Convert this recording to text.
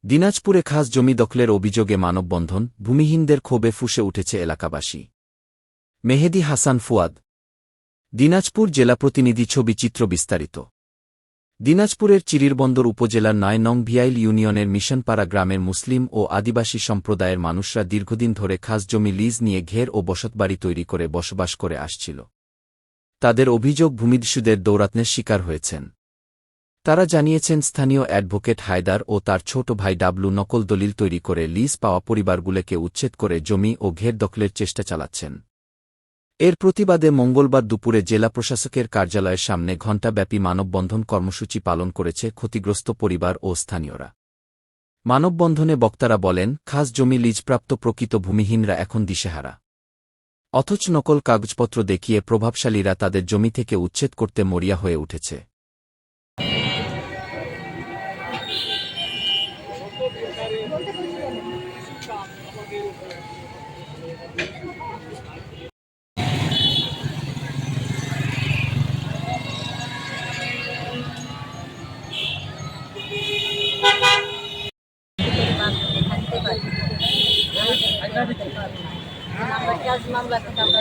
দিনাজপুরে খাস জমি দখলের অভিযোগে মানববন্ধন, ভূমিহীনদের ক্ষোভে ফুঁসে উঠেছে এলাকাবাসী। মেহেদী হাসান ফুয়াদ, দিনাজপুর জেলা প্রতিনিধি। ছবি চিত্র বিস্তারিত। দিনাজপুরের চিরিরবন্দর উপজেলার ৯ নং ভিয়াইল ইউনিয়নের মিশনপাড়া গ্রামের মুসলিম ও আদিবাসী সম্প্রদায়ের মানুষরা দীর্ঘদিন ধরে খাস জমি লিজ নিয়ে ঘের ও বসতবাড়ি তৈরি করে বসবাস করে আসছিল। তাদের অভিযোগ, ভূমিদস্যুদের দৌরাত্ম্যের শিকার হয়েছেন। তারা জানিয়েছেন, স্থানীয় অ্যাডভোকেট হায়দার ও তার ছোট ভাই ডাবলু নকল দলিল তৈরি করে লিজ পাওয়া পরিবারগুলোকে উচ্ছেদ করে জমি ও ঘের দখলের চেষ্টা চালাচ্ছেন। এর প্রতিবাদে মঙ্গলবার দুপুরে জেলা প্রশাসকের কার্যালয়ের সামনে ঘণ্টাব্যাপী মানববন্ধন কর্মসূচি পালন করেছে ক্ষতিগ্রস্ত পরিবার ও স্থানীয়রা। মানববন্ধনে বক্তারা বলেন, খাস জমি লিজপ্রাপ্ত প্রকৃত ভূমিহীনরা এখন দিশেহারা। অথচ নকল কাগজপত্র দেখিয়ে প্রভাবশালীরা তাদের জমি থেকে উচ্ছেদ করতে মরিয়া হয়ে উঠেছে। আমরা মামলা থেকে আমরা